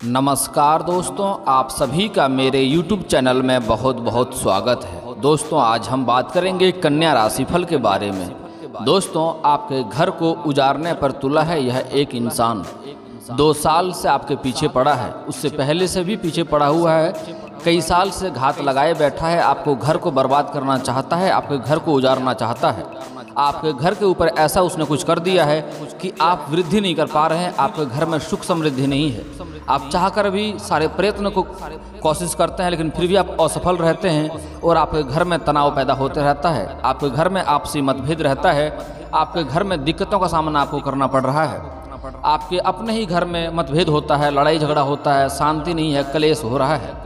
नमस्कार दोस्तों, आप सभी का मेरे YouTube चैनल में बहुत बहुत स्वागत है। दोस्तों, आज हम बात करेंगे कन्या राशिफल के बारे में। दोस्तों, आपके घर को उजाड़ने पर तुला है यह एक इंसान। 2 साल से आपके पीछे पड़ा है, उससे पहले से भी पीछे पड़ा हुआ है। कई साल से घात लगाए बैठा है, आपको घर को बर्बाद करना चाहता है, आपके घर को उजाड़ना चाहता है। आपके घर के ऊपर ऐसा उसने कुछ कर दिया है कि आप वृद्धि नहीं कर पा रहे हैं, आपके घर में सुख समृद्धि नहीं है। आप चाहकर भी सारे प्रयत्न को कोशिश करते हैं, लेकिन फिर भी आप असफल रहते हैं और आपके घर में तनाव पैदा होते रहता है, आपके घर में आपसी मतभेद रहता है, आपके घर में दिक्कतों का सामना आपको करना पड़ रहा है। आपके अपने ही घर में मतभेद होता है, लड़ाई झगड़ा होता है, शांति नहीं है, क्लेश हो रहा है।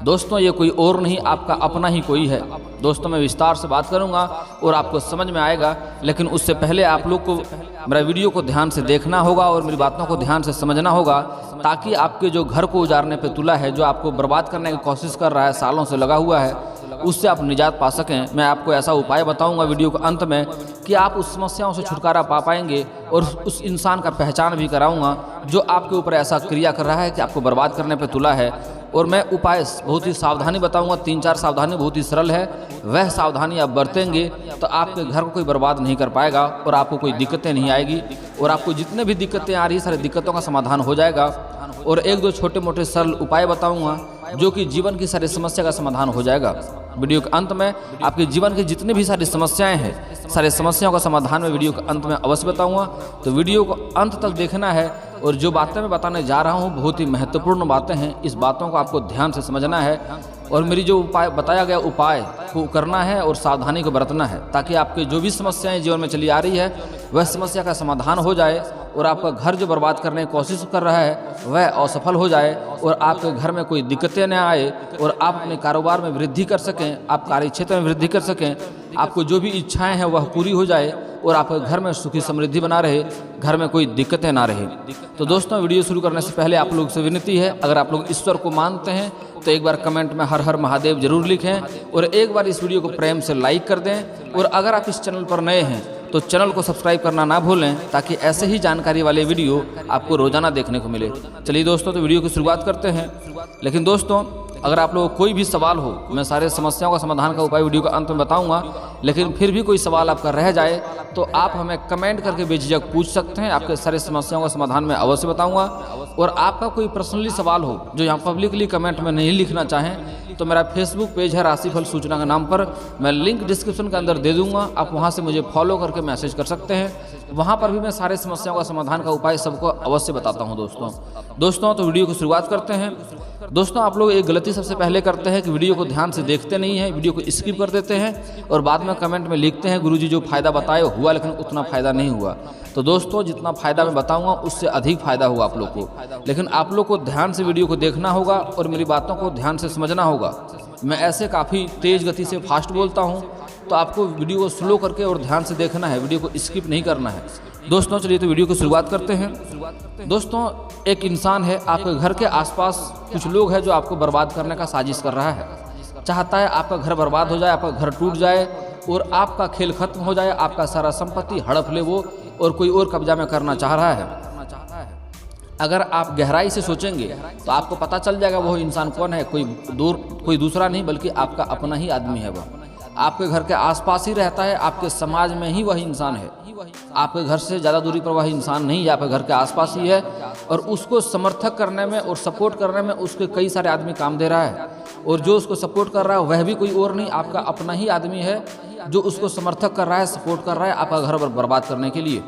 दोस्तों, ये कोई और नहीं, आपका अपना ही कोई है। दोस्तों, मैं विस्तार से बात करूंगा और आपको समझ में आएगा, लेकिन उससे पहले आप लोग को मेरा वीडियो को ध्यान से देखना होगा और मेरी बातों को ध्यान से समझना होगा, ताकि आपके जो घर को उजाड़ने पे तुला है, जो आपको बर्बाद करने की कोशिश कर रहा है, सालों से लगा हुआ है, उससे आप निजात पा सकें। मैं आपको ऐसा उपाय बताऊंगा वीडियो के अंत में कि आप उस समस्याओं से छुटकारा पा पाएंगे और उस इंसान का पहचान भी कराऊंगा जो आपके ऊपर ऐसा क्रिया कर रहा है कि आपको बर्बाद करने पे तुला है। और मैं उपाय बहुत ही सावधानी बताऊंगा, 3-4 सावधानी बहुत ही सरल है। वह सावधानी आप बरतेंगे तो आपके घर को कोई बर्बाद नहीं कर पाएगा और आपको कोई दिक्कतें नहीं आएगी, और आपको जितने भी दिक्कतें आ रही हैं सारी दिक्कतों का समाधान हो जाएगा। और 1-2 छोटे मोटे सरल उपाय बताऊंगा जो कि जीवन की सारी समस्या का समाधान हो जाएगा। वीडियो के अंत में आपके जीवन की जितनी भी सारी समस्याएं हैं, सारी समस्याओं का समाधान मैं वीडियो के अंत में अवश्य बताऊंगा। तो वीडियो को अंत तक देखना है, और जो बातें मैं बताने जा रहा हूं बहुत ही महत्वपूर्ण बातें हैं। इस बातों को आपको ध्यान से समझना है और मेरी जो उपाय बताया गया उपाय को करना है और सावधानी को बरतना है, ताकि आपके जो भी समस्याएं जीवन में चली आ रही है वह समस्या का समाधान हो जाए और आपका घर जो बर्बाद करने की कोशिश कर रहा है वह असफल हो जाए और आपके घर में कोई दिक्कतें न आए और आप अपने कारोबार में वृद्धि कर सकें, आप कार्य क्षेत्र में वृद्धि कर सकें, आपको जो भी इच्छाएं हैं वह पूरी हो जाए और आपके घर में सुखी समृद्धि बना रहे, घर में कोई दिक्कतें ना रहे। तो दोस्तों, वीडियो शुरू करने से पहले आप लोग से विनती है, अगर आप लोग ईश्वर को मानते हैं तो एक बार कमेंट में हर हर महादेव जरूर लिखें और एक बार इस वीडियो को प्रेम से लाइक कर दें। और अगर आप इस चैनल पर नए हैं तो चैनल को सब्सक्राइब करना ना भूलें, ताकि ऐसे ही जानकारी वाले वीडियो आपको रोजाना देखने को मिले। चलिए दोस्तों, तो वीडियो की शुरुआत करते हैं। लेकिन दोस्तों, अगर आप लोगों को कोई भी सवाल हो, मैं सारे समस्याओं का समाधान का उपाय वीडियो के अंत में बताऊंगा, लेकिन फिर भी कोई सवाल आपका रह जाए तो आप हमें कमेंट करके बेझिझक पूछ सकते हैं। आपके सारे समस्याओं का समाधान मैं अवश्य बताऊंगा। और आपका कोई पर्सनली सवाल हो जो यहाँ पब्लिकली कमेंट में नहीं लिखना चाहें, तो मेरा फेसबुक पेज है राशिफल सूचना के नाम पर, मैं लिंक डिस्क्रिप्शन के अंदर दे दूंगा, आप वहाँ से मुझे फॉलो करके मैसेज कर सकते हैं। वहाँ पर भी मैं सारे समस्याओं का समाधान का उपाय सबको अवश्य बताता हूँ। दोस्तों, तो वीडियो की शुरुआत करते हैं। दोस्तों, आप लोग एक गलती सबसे पहले करते हैं कि वीडियो को ध्यान से देखते नहीं हैं, वीडियो को स्किप कर देते हैं और बाद में कमेंट में लिखते हैं गुरुजी जो फ़ायदा बताए हुआ लेकिन उतना फ़ायदा नहीं हुआ। तो दोस्तों, जितना फ़ायदा मैं बताऊंगा उससे अधिक फ़ायदा होगा आप लोग को, लेकिन आप लोग को ध्यान से वीडियो को देखना होगा और मेरी बातों को ध्यान से समझना होगा। मैं ऐसे काफ़ी तेज़ गति से फास्ट बोलता हूँ, तो आपको वीडियो को स्लो करके और ध्यान से देखना है, वीडियो को स्किप नहीं करना है। दोस्तों, चलिए तो वीडियो की शुरुआत करते हैं। दोस्तों, एक इंसान है, आपके घर के आसपास कुछ लोग हैं जो आपको बर्बाद करने का साजिश कर रहा है, चाहता है आपका घर बर्बाद हो जाए, आपका घर टूट जाए और आपका खेल खत्म हो जाए, आपका सारा संपत्ति हड़प ले वो और कोई और कब्जा में करना चाह रहा है। अगर आप गहराई से सोचेंगे तो आपको पता चल जाएगा वो इंसान कौन है। कोई दूसरा नहीं बल्कि आपका अपना ही आदमी है। वह आपके घर के आसपास ही रहता है, आपके समाज में ही वही इंसान है। आपके घर से ज़्यादा दूरी पर वही इंसान नहीं है, आपके घर के आसपास ही है और उसको समर्थक करने में और सपोर्ट करने में उसके कई सारे आदमी काम दे रहा है। और जो उसको सपोर्ट कर रहा है वह भी कोई और नहीं, आपका अपना ही आदमी है जो उसको समर्थक कर रहा है, सपोर्ट कर रहा है आपका घर बर्बाद करने के लिए।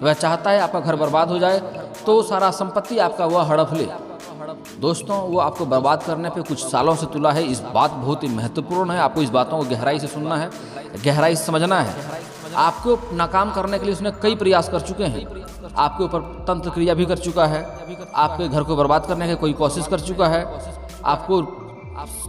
वह चाहता है आपका घर बर्बाद हो जाए तो सारा संपत्ति आपका वह हड़प ले। दोस्तों, वो आपको बर्बाद करने पे कुछ सालों से तुला है। इस बात बहुत ही महत्वपूर्ण है, आपको इस बातों को गहराई से सुनना है, गहराई से समझना है। आपको नाकाम करने के लिए उसने कई प्रयास कर चुके हैं, आपके ऊपर तंत्र क्रिया भी कर चुका है, आपके घर को बर्बाद करने की कोई कोशिश कर चुका है, आपको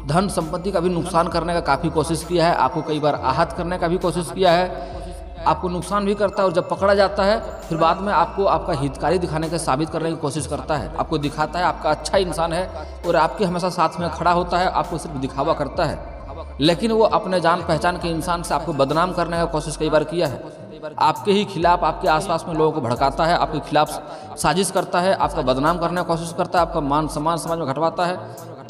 धन संपत्ति का भी नुकसान करने का काफ़ी कोशिश किया है, आपको कई बार आहत करने का भी कोशिश किया है, आपको नुकसान भी करता है और जब पकड़ा जाता है फिर बाद में आपको आपका हितकारी दिखाने का साबित करने की कोशिश करता है। आपको दिखाता है आपका अच्छा इंसान है और आपके हमेशा साथ में खड़ा होता है, आपको सिर्फ दिखावा करता है, लेकिन वो अपने जान पहचान के इंसान से आपको बदनाम करने का कोशिश कई बार किया है। आपके ही खिलाफ, आपके आसपास में लोगों को भड़काता है, आपके खिलाफ साजिश करता है, आपका बदनाम करने की कोशिश करता है, आपका मान सम्मान समाज में घटवाता है।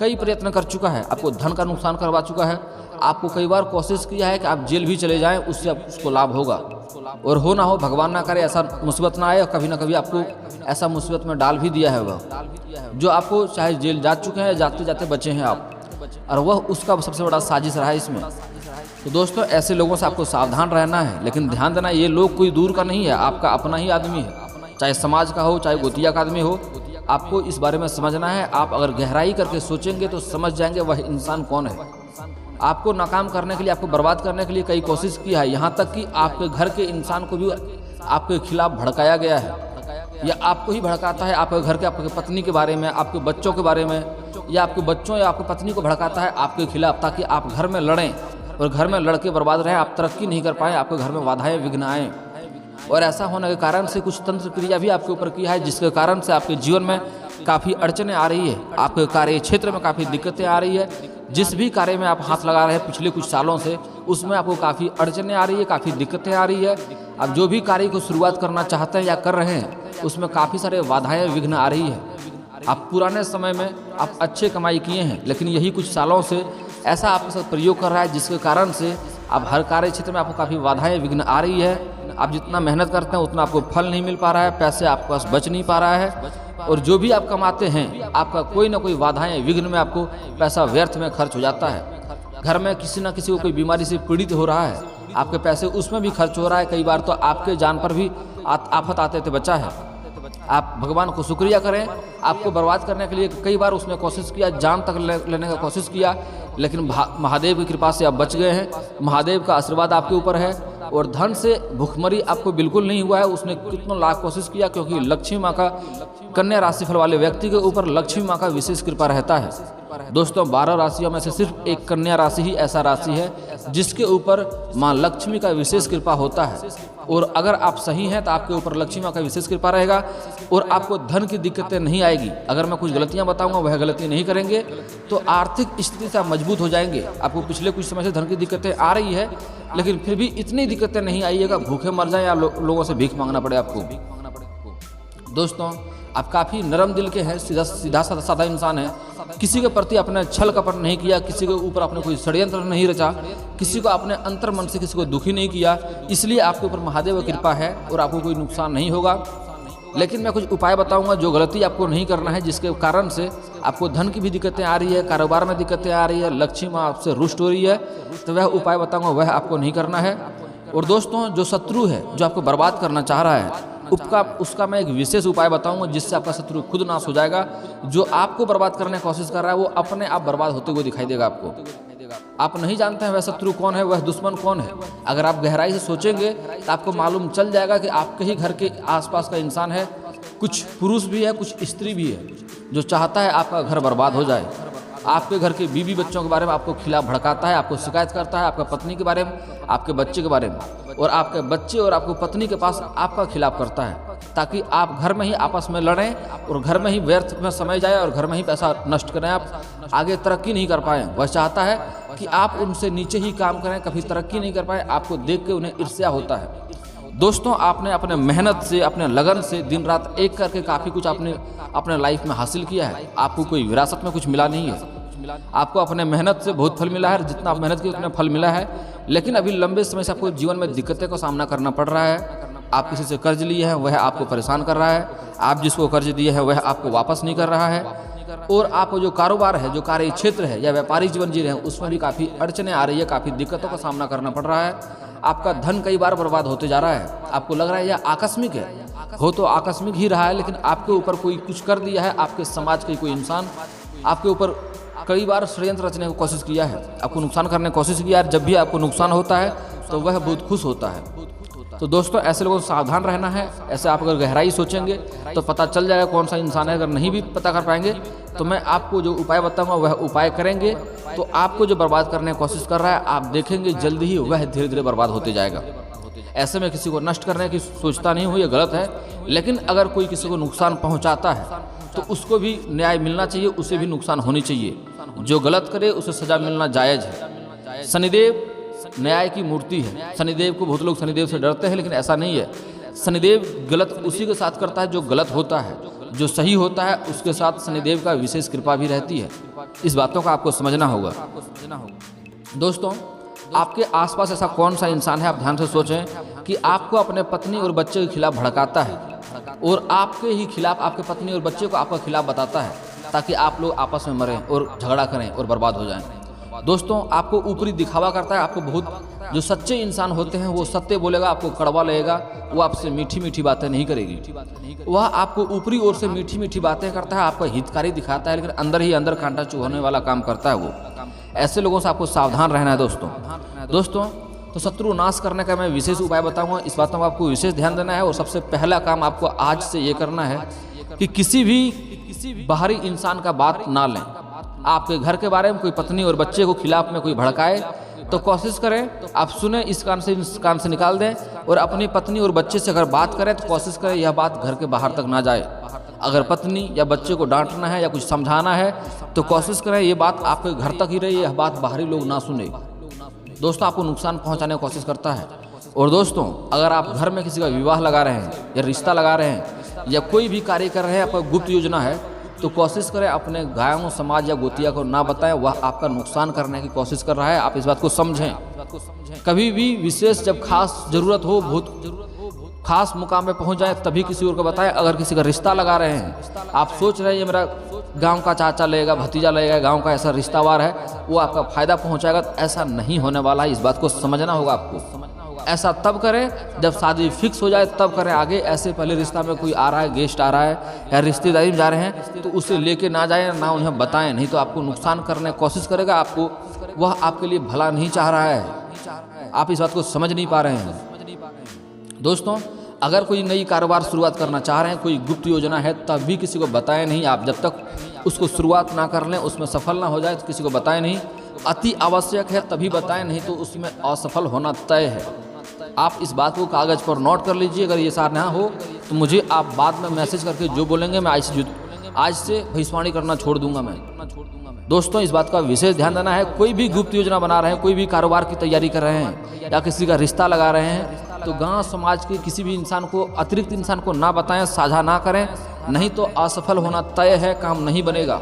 कई प्रयत्न कर चुका है, आपको धन का नुकसान करवा चुका है, आपको कई बार कोशिश किया है कि आप जेल भी चले जाएं, उससे उसको लाभ होगा। और हो ना हो, भगवान ना करे, ऐसा मुसीबत ना आए, और कभी ना कभी आपको ऐसा मुसीबत में डाल भी दिया है वह, जो आपको चाहे जेल जा चुके हैं, जाते जाते बचे हैं आप, और वह उसका सबसे बड़ा साजिश रहा है इसमें। तो दोस्तों, ऐसे लोगों से आपको सावधान रहना है। लेकिन ध्यान देना, ये लोग कोई दूर का नहीं है, आपका अपना ही आदमी है, चाहे समाज का हो, चाहे गोतिया का आदमी हो। आपको इस बारे में समझना है। आप अगर गहराई करके सोचेंगे तो समझ जाएंगे वह इंसान कौन है। आपको नाकाम करने के लिए, आपको बर्बाद करने के लिए कई कोशिश की है, यहाँ तक कि आपके घर के इंसान को भी आपके खिलाफ भड़काया गया है, या आपको ही भड़काता है, आपके घर के, आपके पत्नी के बारे में, आपके बच्चों के बारे में, या आपके बच्चों या आपकी पत्नी को भड़काता है आपके खिलाफ, ताकि आप घर में लड़ें और घर में लड़के बर्बाद रहें, आप तरक्की नहीं कर पाएँ, आपके घर में बाधाएं विघ्न आएँ। और ऐसा होने के कारण से कुछ तंत्र क्रिया भी आपके ऊपर किया है, जिसके कारण से आपके जीवन में काफ़ी अड़चनें आ रही है, आपके कार्य क्षेत्र में काफ़ी दिक्कतें आ रही है। जिस भी कार्य में आप हाथ लगा रहे हैं पिछले कुछ सालों से, उसमें आपको काफ़ी अड़चनें आ रही है, काफ़ी दिक्कतें आ रही है। आप जो भी कार्य को शुरुआत करना चाहते हैं या कर रहे हैं, उसमें काफ़ी सारे बाधाएं विघ्न आ रही है। आप पुराने समय में आप अच्छे कमाई किए हैं, लेकिन यही कुछ सालों से ऐसा आपके साथ प्रयोग कर रहा है, जिसके कारण से आप हर कार्य क्षेत्र में आपको काफ़ी बाधाएं विघ्न आ रही है। आप जितना मेहनत करते हैं उतना आपको फल नहीं मिल पा रहा है, पैसे आपके पास बच नहीं पा रहा है, और जो भी आप कमाते हैं आपका कोई ना कोई बाधाएं विघ्न में आपको पैसा व्यर्थ में खर्च हो जाता है। घर में किसी ना किसी को कोई बीमारी से पीड़ित हो रहा है, आपके पैसे उसमें भी खर्च हो रहा है, कई बार तो आपके जान पर भी आफत आते थे बचा है। आप भगवान को शुक्रिया करें, आपको बर्बाद करने के लिए कई बार उसने कोशिश किया, जान तक लेने का कोशिश किया, लेकिन महादेव की कृपा से आप बच गए हैं। महादेव का आशीर्वाद आपके ऊपर है, और धन से भुखमरी आपको बिल्कुल नहीं हुआ है। उसने कितनों लाख कोशिश किया, क्योंकि लक्ष्मी माँ का, कन्या राशिफल वाले व्यक्ति के ऊपर लक्ष्मी माँ का विशेष कृपा रहता है। दोस्तों, 12 राशियों में से सिर्फ एक कन्या राशि ही ऐसा राशि है जिसके ऊपर माँ लक्ष्मी का विशेष कृपा होता है। और अगर आप सही हैं तो आपके ऊपर लक्ष्मी माँ का विशेष कृपा रहेगा, और आपको धन की दिक्कतें नहीं आएगी। अगर मैं कुछ गलतियाँ बताऊँगा वह गलती नहीं करेंगे तो आर्थिक स्थिति से आप मजबूत हो जाएंगे। आपको पिछले कुछ समय से धन की दिक्कतें आ रही है, लेकिन फिर भी इतनी दिक्कतें नहीं आइएगा भूखे मर जाए या लोगों से भीख मांगना पड़े आपको। दोस्तों, आप काफ़ी नरम दिल के हैं, सीधा साधा इंसान है, किसी के प्रति आपने छल कपट नहीं किया, किसी के ऊपर आपने कोई षड्यंत्र नहीं रचा, किसी को आपने अंतर मन से किसी को दुखी नहीं किया, इसलिए आपके ऊपर महादेव की कृपा है और आपको कोई नुकसान नहीं होगा। लेकिन मैं कुछ उपाय बताऊंगा जो गलती आपको नहीं करना है, जिसके कारण से आपको धन की भी दिक्कतें आ रही है, कारोबार में दिक्कतें आ रही है, लक्ष्मी माँ आपसे रुष्ट हो रही है, तो वह उपाय बताऊंगा, वह आपको नहीं करना है। और दोस्तों, जो शत्रु है, जो आपको बर्बाद करना चाह रहा है, उसका मैं एक विशेष उपाय बताऊंगा, जिससे आपका शत्रु खुद नाश हो जाएगा। जो आपको बर्बाद करने की कोशिश कर रहा है वो अपने आप बर्बाद होते हुए दिखाई देगा आपको। आप नहीं जानते हैं वह शत्रु कौन है, वह दुश्मन कौन है। अगर आप गहराई से सोचेंगे तो आपको मालूम चल जाएगा कि आपके ही घर के आसपास का इंसान है, कुछ पुरुष भी है, कुछ स्त्री भी है, जो चाहता है आपका घर बर्बाद हो जाए। आपके घर के बीवी बच्चों के बारे में आपको खिलाफ भड़काता है, आपको शिकायत करता है, आपका पत्नी के बारे में, आपके बच्चे के बारे में, और आपके बच्चे और आपको पत्नी के पास आपका खिलाफ करता है, ताकि आप घर में ही आपस में लड़ें और घर में ही व्यर्थ में समय जाए और घर में ही पैसा नष्ट करें, आप आगे तरक्की नहीं कर पाएँ। वह चाहता है कि आप उनसे नीचे ही काम करें, कभी तरक्की नहीं कर पाएँ, आपको देख के उन्हें ईर्ष्या होता है। दोस्तों, आपने अपने मेहनत से, अपने लगन से दिन रात एक करके काफ़ी कुछ आपने अपने लाइफ में हासिल किया है। आपको कोई विरासत में कुछ मिला नहीं है, आपको अपने मेहनत से बहुत फल मिला है, जितना आप मेहनत की उतना फल मिला है। लेकिन अभी लंबे समय से आपको जीवन में दिक्कतें का सामना करना पड़ रहा है। आप किसी से कर्ज लिए हैं, वह आपको परेशान कर रहा है, आप जिसको कर्ज दिए हैं वह आपको वापस नहीं कर रहा है, और आपको जो कारोबार है, जो कार्य क्षेत्र है या व्यापारिक जीवन जी रहे हैं, उसमें भी काफ़ी अड़चनें आ रही है, काफ़ी दिक्कतों का सामना करना पड़ रहा है। आपका धन कई बार बर्बाद होते जा रहा है, आपको लग रहा है यह आकस्मिक है, हो तो आकस्मिक ही रहा है, लेकिन आपके ऊपर कोई कुछ कर दिया है, आपके समाज के कोई इंसान आपके ऊपर कई बार षड्यंत्र रचने की कोशिश किया है, आपको नुकसान करने की कोशिश किया है। जब भी आपको नुकसान होता है तो वह बहुत खुश होता है। तो दोस्तों, ऐसे लोगों से सावधान रहना है। ऐसे आप अगर गहराई सोचेंगे तो पता चल जाएगा कौन सा इंसान है। अगर नहीं भी पता कर पाएंगे तो मैं आपको जो उपाय बताऊंगा वह उपाय करेंगे, तो आपको जो बर्बाद करने की कोशिश कर रहा है, आप देखेंगे जल्दी ही वह धीरे धीरे बर्बाद होते जाएगा। ऐसे में किसी को नष्ट करने की सोचता नहीं हूँ, ये गलत है। लेकिन अगर कोई किसी को नुकसान पहुँचाता है तो उसको भी न्याय मिलना चाहिए, उसे भी नुकसान होनी चाहिए। जो गलत करे उसे सजा मिलना जायज़ है। शनिदेव न्याय की मूर्ति है। शनिदेव को बहुत लोग शनिदेव से डरते हैं, लेकिन ऐसा नहीं है। शनिदेव गलत उसी के साथ करता है जो गलत होता है, जो सही होता है उसके साथ शनिदेव का विशेष कृपा भी रहती है। इस बातों का आपको समझना होगा। दोस्तों, आपके आसपास ऐसा कौन सा इंसान है, आप ध्यान से सोचें, कि आपको अपने पत्नी और बच्चे के खिलाफ भड़काता है और आपके ही खिलाफ, आपके पत्नी और बच्चे को आपका खिलाफ बताता है, ताकि आप लोग आपस में मरें और झगड़ा करें और बर्बाद हो जाएं। दोस्तों, आपको ऊपरी दिखावा करता है। आपको बहुत, जो सच्चे इंसान होते हैं वो सत्य बोलेगा, आपको कड़वा लगेगा, वो आपसे मीठी मीठी बातें नहीं करेगी। वह आपको ऊपरी ओर से मीठी मीठी बातें करता है, आपका हितकारी दिखाता है, लेकिन अंदर ही अंदर कांटा चुभने वाला काम करता है वो। ऐसे लोगों से आपको सावधान रहना है दोस्तों। तो शत्रु नाश करने का मैं विशेष उपाय बताऊंगा। इस बातों को आपको विशेष ध्यान देना है। और सबसे पहला काम आपको आज से ये करना है कि किसी भी बाहरी इंसान का बात ना लें। आपके घर के बारे में कोई पत्नी और बच्चे को खिलाफ में कोई भड़काए तो कोशिश करें आप सुने, इस कान से निकाल दें। और अपनी पत्नी और बच्चे से अगर बात करें तो कोशिश करें यह बात घर के बाहर तक ना जाए। अगर पत्नी या बच्चे को डांटना है या कुछ समझाना है तो कोशिश करें ये बात आपके घर तक ही रहे, यह बात बाहरी लोग ना सुने। दोस्तों, आपको नुकसान पहुंचाने की कोशिश करता है। और दोस्तों, अगर आप घर में किसी का विवाह लगा रहे हैं या रिश्ता लगा रहे हैं या कोई भी कार्य कर रहे हैं, आपका गुप्त योजना है, तो कोशिश करें अपने गायों, समाज या गोतिया को ना बताएं। वह आपका नुकसान करने की कोशिश कर रहा है, आप इस बात को समझें। कभी भी विशेष जब खास जरूरत हो, बहुत खास मुकाम पे पहुंच जाए, तभी किसी और को बताएं। अगर किसी का रिश्ता लगा रहे हैं, आप सोच रहे हैं ये मेरा गांव का चाचा लगेगा, भतीजा लगेगा, गांव का ऐसा रिश्तावार है, वो आपका फायदा पहुंचाएगा, तो ऐसा नहीं होने वाला है। इस बात को समझना होगा आपको। ऐसा तब करें जब शादी फिक्स हो जाए, तब करें। आगे ऐसे पहले रिश्ता में कोई आ रहा है, गेस्ट आ रहा है या रिश्तेदारी में जा रहे हैं, तो उसे लेके ना जाएं, ना उन्हें बताएं, नहीं तो आपको नुकसान करने की कोशिश करेगा। आपको, वह आपके लिए भला नहीं चाह रहा है। आप इस बात को समझ नहीं पा रहे हैं। दोस्तों, अगर कोई नई कारोबार शुरुआत करना चाह रहे हैं, कोई गुप्त योजना है, तब भी किसी को बताएं नहीं। आप जब तक उसको शुरुआत ना कर लें, उसमें सफल ना हो जाए, तो किसी को बताएं नहीं। अति आवश्यक है तभी बताएं, नहीं तो उसमें असफल होना तय है। आप इस बात को कागज़ पर नोट कर लीजिए। अगर ये सार ना हो तो मुझे आप बाद में मैसेज करके जो बोलेंगे मैं आज से भविष्यवाणी करना छोड़ दूंगा मैं। दोस्तों, इस बात का विशेष ध्यान देना है। कोई भी गुप्त योजना बना रहे हैं, कोई भी कारोबार की तैयारी कर रहे हैं या किसी का रिश्ता लगा रहे हैं, तो गांव समाज के किसी भी इंसान को, अतिरिक्त इंसान को ना बताएं, साझा ना करें, नहीं तो असफल होना तय है, काम नहीं बनेगा।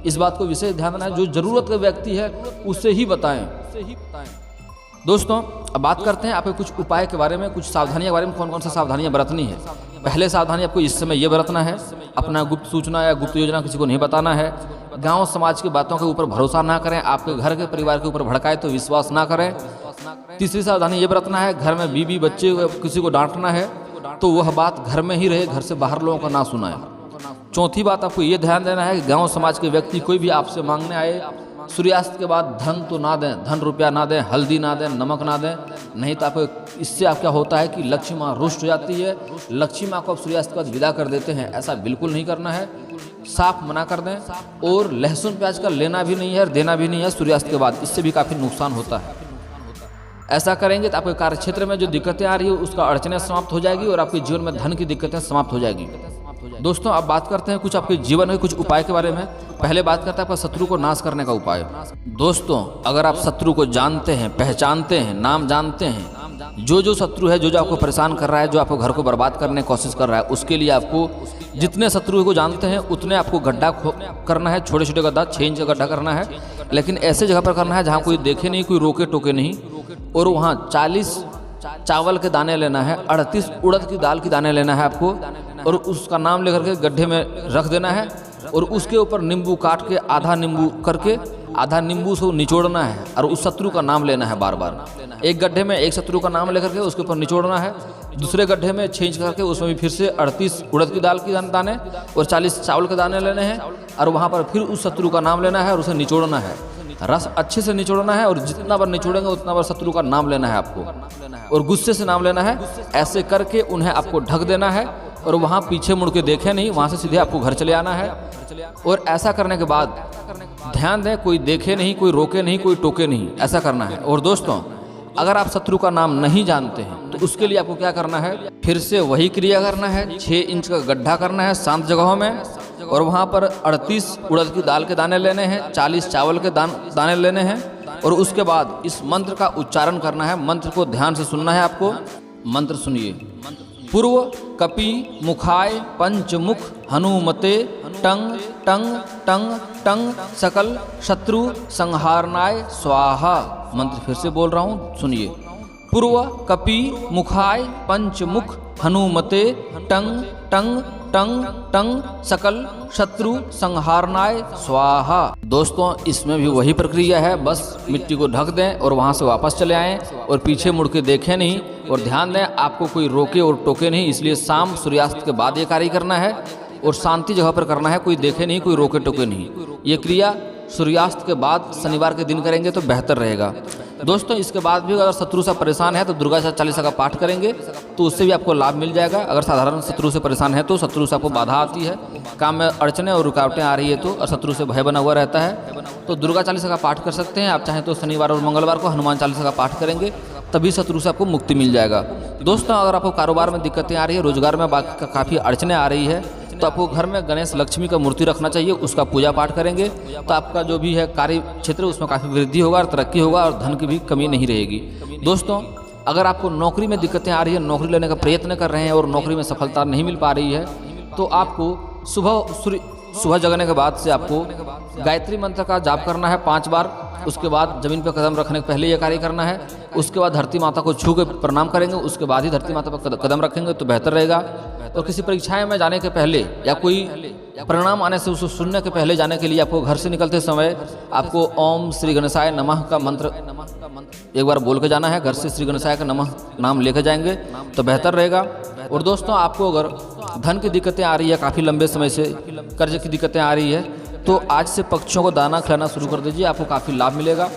इस बात को विशेष ध्यान देना है। जो जरूरत का व्यक्ति है उसे ही बताएं। दोस्तों, अब बात करते हैं आपके कुछ उपाय के बारे में, कुछ सावधानियों के बारे में। कौन कौन सी सावधानियां बरतनी है। पहले सावधानी आपको इस समय ये बरतना है, अपना गुप्त सूचना या गुप्त योजना किसी को नहीं बताना है। गांव समाज की बातों के ऊपर भरोसा ना करें। आपके घर के परिवार के ऊपर भड़काए तो विश्वास ना करें। तीसरी सावधानी ये बरतना है, घर में बीवी बच्चे किसी को डांटना है तो वह बात घर में ही रहे, घर से बाहर लोगों को ना सुनाए। चौथी बात आपको ये ध्यान देना है कि गांव समाज के व्यक्ति कोई भी आपसे मांगने आए, सूर्यास्त के बाद धन तो ना दें, धन रुपया ना दें, हल्दी ना दें, नमक ना दें, नहीं तो आपको इससे आप क्या होता है कि लक्ष्मी माँ रुष्ट हो जाती है। लक्ष्मी माँ को आप सूर्यास्त के बाद विदा कर देते हैं, ऐसा बिल्कुल नहीं करना है। साफ मना कर दें। और लहसुन प्याज का लेना भी नहीं है और देना भी नहीं है सूर्यास्त के बाद, इससे भी काफ़ी नुकसान होता है। ऐसा करेंगे तो आपके कार्य क्षेत्र में जो दिक्कतें आ रही है उसका अड़चनें समाप्त हो जाएगी और आपके जीवन में धन की दिक्कतें समाप्त हो जाएगी। दोस्तों, अब बात करते हैं कुछ आपके जीवन में कुछ उपाय के बारे में। पहले बात करते हैं आपका शत्रु को नाश करने का उपाय। दोस्तों, अगर आप शत्रु को जानते हैं, पहचानते हैं, नाम जानते हैं, जो शत्रु है, जो आपको परेशान कर रहा है, जो आपको घर को बर्बाद करने की कोशिश कर रहा है, उसके लिए आपको जितने शत्रु को जानते हैं उतने आपको गड्ढा करना है। छोटे छोटे गड्ढा, 6 इंच का गड्ढा करना है, लेकिन ऐसे जगह पर करना है जहाँ कोई देखे नहीं, कोई रोके टोके नहीं। और वहाँ 40 चावल के दाने लेना है, 38 उड़द की दाल के दाने लेना है आपको, और उसका नाम लेकर के गड्ढे में रख देना है। और उसके ऊपर नींबू काट के आधा नींबू करके, आधा नींबू से निचोड़ना है और उस शत्रु का नाम लेना है बार बार। एक गड्ढे में एक शत्रु का नाम लेकर के उसके ऊपर निचोड़ना है, दूसरे गड्ढे में 6 इंच करके उसमें भी फिर से 38 उड़द की दाल के दाने और 40 चावल के दाने लेने हैं, और वहाँ पर फिर उस शत्रु का नाम लेना है और उसे निचोड़ना है। रस अच्छे से निचोड़ना है, और जितना बार निचोड़ेंगे उतना बार शत्रु का नाम लेना है आपको, और गुस्से से नाम लेना है। ऐसे करके उन्हें आपको ढक देना है, और वहाँ पीछे मुड़ के देखे नहीं, वहाँ से सीधे आपको घर चले आना है। और ऐसा करने के बाद ध्यान दें, कोई देखे नहीं, कोई रोके नहीं, कोई टोके नहीं, ऐसा करना है। और दोस्तों, अगर आप शत्रु का नाम नहीं जानते हैं तो उसके लिए आपको क्या करना है, फिर से वही क्रिया करना है। 6 इंच का गड्ढा करना है शांत जगहों में, और वहाँ पर 38 उड़द की दाल के दाने लेने हैं, 40 चावल के दाने लेने हैं, और उसके बाद इस मंत्र का उच्चारण करना है। मंत्र को ध्यान से सुनना है आपको। मंत्र सुनिए। पूर्व कपि मुखाय पंचमुख हनुमते टंग टंग टंग टंग सकल शत्रु संहारनाय स्वाहा। मंत्र फिर से बोल रहा हूँ, सुनिए। पूर्व कपि मुखाय पंचमुख हनुमते टंग टंग टंग टंग सकल शत्रु संहारनाय स्वाहा। दोस्तों इसमें भी वही प्रक्रिया है, बस मिट्टी को ढक दें और वहां से वापस चले आएं और पीछे मुड़ के देखें नहीं। और ध्यान दें आपको कोई रोके और टोके नहीं, इसलिए शाम सूर्यास्त के बाद ये कार्य करना है और शांति जगह पर करना है, कोई देखे नहीं, कोई रोके टोके नहीं। ये क्रिया सूर्यास्त के बाद शनिवार के दिन करेंगे तो बेहतर रहेगा। दोस्तों इसके बाद भी अगर शत्रु से परेशान है तो दुर्गा चालीसा का पाठ करेंगे तो उससे भी आपको लाभ मिल जाएगा। अगर साधारण शत्रु से परेशान है तो शत्रु से आपको बाधा आती है, काम में अड़चने और रुकावटें आ रही है तो, और शत्रु से भय बना हुआ रहता है तो दुर्गा चालीसा का पाठ कर सकते हैं। आप चाहें तो शनिवार और मंगलवार को हनुमान चालीसा का पाठ करेंगे, तभी शत्रु से आपको मुक्ति मिल जाएगा। दोस्तों अगर आपको कारोबार में दिक्कतें आ रही है, रोजगार में काफ़ी अड़चने आ रही है तो आपको घर में गणेश लक्ष्मी का मूर्ति रखना चाहिए, उसका पूजा पाठ करेंगे तो आपका जो भी है कार्य क्षेत्र उसमें काफ़ी वृद्धि होगा और तरक्की होगा और धन की भी कमी नहीं रहेगी। दोस्तों अगर आपको नौकरी में दिक्कतें आ रही है, नौकरी लेने का प्रयत्न कर रहे हैं और नौकरी में सफलता नहीं मिल पा रही है तो आपको सुबह जगने के बाद से आपको गायत्री मंत्र का जाप करना है 5 बार। उसके बाद जमीन पर कदम रखने के पहले ये कार्य करना है। उसके बाद धरती माता को छू के प्रणाम करेंगे, उसके बाद ही धरती माता पर कदम रखेंगे तो बेहतर रहेगा। और किसी परीक्षाएं में जाने के पहले या कोई परिणाम आने से उसको सुनने के पहले जाने के लिए आपको घर से निकलते समय आपको ओम श्री गणेशाय नमः का मंत्र एक बार बोल के जाना है। घर से श्री गणेशाय का नमः नाम लेके जाएंगे तो बेहतर रहेगा। और दोस्तों आपको अगर धन की दिक्कतें आ रही है, काफ़ी लंबे समय से कर्ज की दिक्कतें आ रही है तो आज से पक्षियों को दाना खिलाना शुरू कर दीजिए, आपको काफ़ी लाभ मिलेगा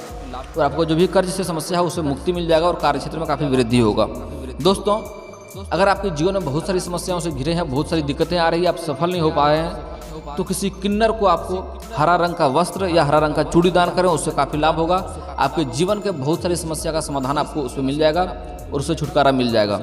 और आपको जो भी कर्ज से समस्या है उससे मुक्ति मिल जाएगा और कार्यक्षेत्र में काफ़ी वृद्धि होगा। दोस्तों अगर आपके जीवन में बहुत सारी समस्याओं से घिरे हैं, बहुत सारी दिक्कतें आ रही है, आप सफल नहीं हो पाए हैं तो किसी किन्नर को आपको हरा रंग का वस्त्र या हरा रंग का चूड़ी दान करें, उससे काफ़ी लाभ होगा। आपके जीवन के बहुत सारी समस्या का समाधान आपको उसमें मिल जाएगा और उससे छुटकारा मिल जाएगा।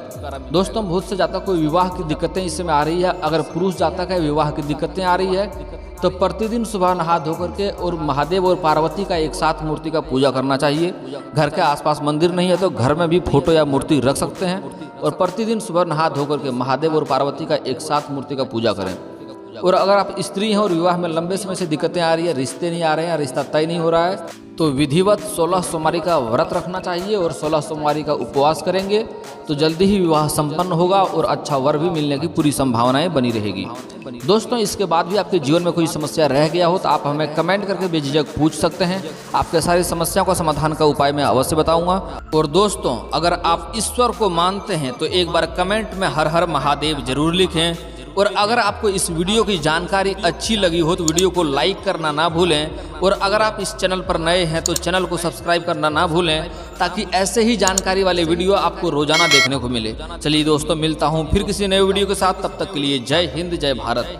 दोस्तों बहुत से जातक को विवाह की दिक्कतें इस समय आ रही है। अगर पुरुष जातक है विवाह की दिक्कतें आ रही है तो प्रतिदिन सुबह नहा धोकर के और महादेव और पार्वती का एक साथ मूर्ति का पूजा करना चाहिए। घर के आसपास मंदिर नहीं है तो घर में भी फोटो या मूर्ति रख सकते हैं और प्रतिदिन सुबह नहा धोकर के महादेव और पार्वती का एक साथ मूर्ति का पूजा करें। और अगर आप स्त्री हैं और विवाह में लंबे समय से दिक्कतें आ रही है, रिश्ते नहीं आ रहे हैं, रिश्ता तय नहीं हो रहा है तो विधिवत 16 सोमवारी का व्रत रखना चाहिए और 16 सोमवारी का उपवास करेंगे तो जल्दी ही विवाह संपन्न होगा और अच्छा वर भी मिलने की पूरी संभावनाएं बनी रहेगी। दोस्तों इसके बाद भी आपके जीवन में कोई समस्या रह गया हो तो आप हमें कमेंट करके बेझिझक पूछ सकते हैं, आपके सारी समस्याओं का समाधान का उपाय मैं अवश्य बताऊंगा। और दोस्तों अगर आप ईश्वर को मानते हैं तो एक बार कमेंट में हर हर महादेव जरूर लिखें। और अगर आपको इस वीडियो की जानकारी अच्छी लगी हो तो वीडियो को लाइक करना ना भूलें। और अगर आप इस चैनल पर नए हैं तो चैनल को सब्सक्राइब करना ना भूलें ताकि ऐसे ही जानकारी वाले वीडियो आपको रोजाना देखने को मिले। चलिए दोस्तों मिलता हूँ फिर किसी नए वीडियो के साथ, तब तक के लिए जय हिंद जय भारत।